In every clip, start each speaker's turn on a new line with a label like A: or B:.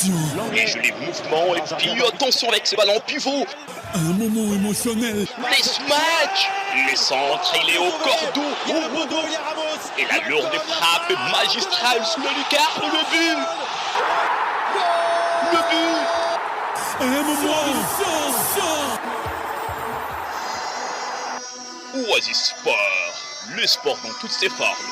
A: Attention.
B: Et je les mouvements et puis attention avec ce ballon pivot.
A: Un moment émotionnel.
B: Les smash. Les centres, il est au cordeau. Et la lourde frappe magistrale sous le lucarne, le but. Le but.
A: Un moment.
B: Oasis Sport, le sport dans toutes ses formes.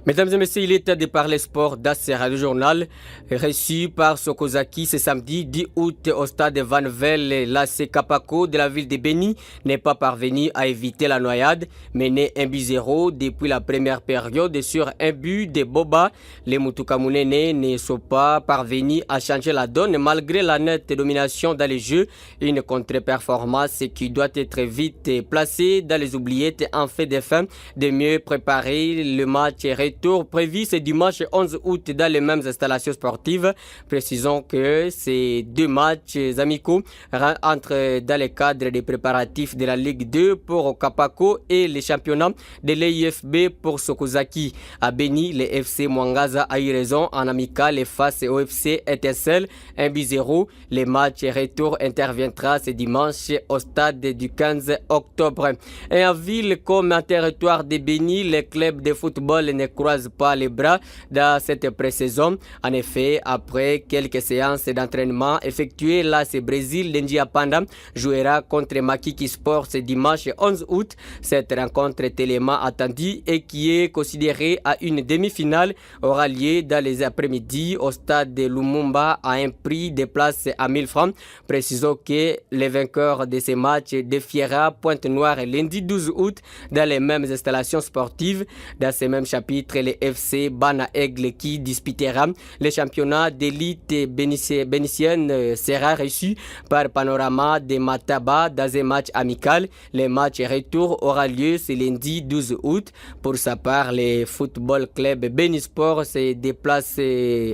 C: Mesdames et messieurs, il est temps de parler sport dans ce radio journal reçu par Sokozaki ce samedi 10 août au stade de Vanvel. L'AC Kapako de la ville de Beni n'est pas parvenu à éviter la noyade, mené 1-0 depuis la première période sur un but de Boba. Les Mutukamunene ne sont pas parvenus à changer la donne malgré la nette domination dans les jeux. Une contre-performance qui doit être vite placée dans les oubliettes en fait de fin de mieux préparer le match retour prévu ce dimanche 11 août dans les mêmes installations sportives. Précisons que ces deux matchs amicaux entrent dans le cadre des préparatifs de la Ligue 2 pour Kapako et les championnats de l'IFB pour Sokozaki. À Beni, le FC Mwangaza a eu raison en amical face au FC Etincelle 1-0. Le match retour interviendra ce dimanche au stade du 15 octobre. Et en ville comme en territoire de Beni, le club de football ne croise pas les bras dans cette pré-saison. En effet, après quelques séances d'entraînement effectuées, l'AS Brésil d'Ndiapanda jouera contre Makiki Sport ce dimanche 11 août. Cette rencontre est tellement attendue et qui est considérée à une demi-finale aura lieu dans les après-midi au stade de Lumumba à un prix de place à 1000 francs. Précisons que les vainqueurs de ces matchs défiera Pointe-Noire lundi 12 août dans les mêmes installations sportives. Dans ces mêmes chapitres, le FC Bana Aigle qui disputera le championnat d'élite bénitienne sera reçu par Panorama de Mataba dans un match amical. Le match retour aura lieu ce lundi 12 août. Pour sa part, le football club Benisport se déplace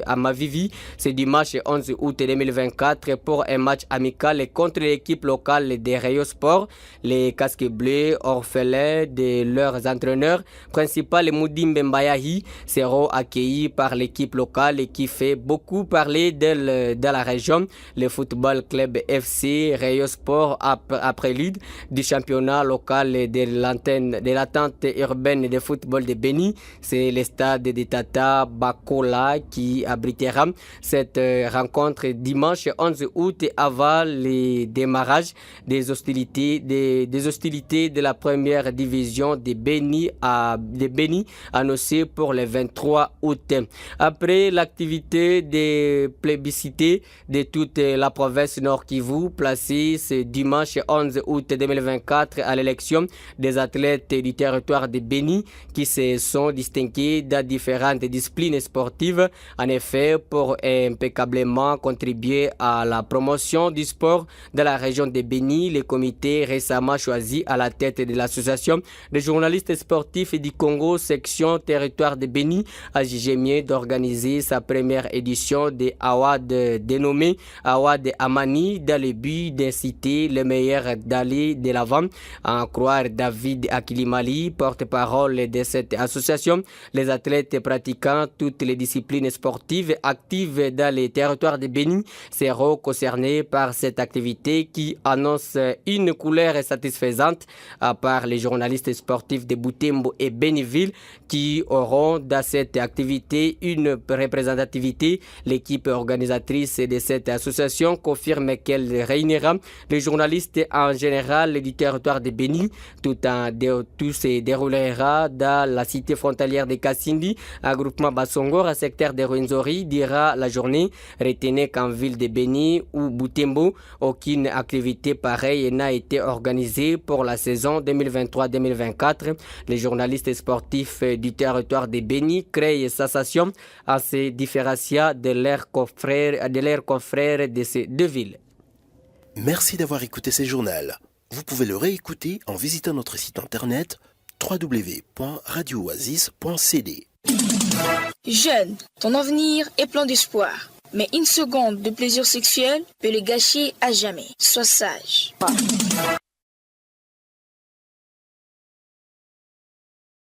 C: à Mavivi ce dimanche 11 août 2024 pour un match amical contre l'équipe locale de Rayo Sport. Les casques bleus, orphelins de leurs entraîneurs principal Moudimbe Mbayahi, seront accueillis par l'équipe locale qui fait beaucoup parler d'elle dans la région. Le football club FC Rayo Sport a prélude du championnat local de l'attente urbaine de football de Beni. C'est le stade de Tata Bakola qui abritera cette rencontre dimanche 11 août avant le démarrage des hostilités de la première division de Beni annoncé pour le 23 août. Après l'activité de plébiscité de toute la province Nord Kivu, placée ce dimanche 11 août 2024 à l'élection des athlètes du territoire de Beni qui se sont distingués dans différentes disciplines sportives. En effet, pour impeccablement contribuer à la promotion du sport dans la région de Beni, le comité récemment choisi à la tête de l'association des journalistes sportifs du Congo section territoire de Beni a jugé mieux d'organiser sa première édition de Awad dénommée Awad Amani dans le but d'inciter les meilleurs d'aller de l'avant. À en croire David Akilimali, porte-parole de cette association, les athlètes pratiquant toutes les disciplines sportives actives dans les territoires de Beni seront concernés par cette activité qui annonce une couleur satisfaisante à part les journalistes sportifs de Butembo et Beniville qui auront dans cette activité une représentativité. L'équipe organisatrice de cette association confirme qu'elle réunira les journalistes en général du territoire de Beni. Tout se déroulera dans la cité frontalière de Kassindi, un groupement Bassongor, un secteur de Rwenzori, dira la journée. Retenez qu'en ville de Beni ou Butembo, aucune activité pareille n'a été organisée pour la saison 2023-2024. Les journalistes sportifs du territoire de Beni créent sensation en se différenciant de leurs confrères de ces deux villes.
D: Merci d'avoir écouté ce journal. Vous pouvez le réécouter en visitant notre site internet www.radiooasis.cd.
E: Jeune, ton avenir est plein d'espoir. Mais une seconde de plaisir sexuel peut le gâcher à jamais. Sois sage.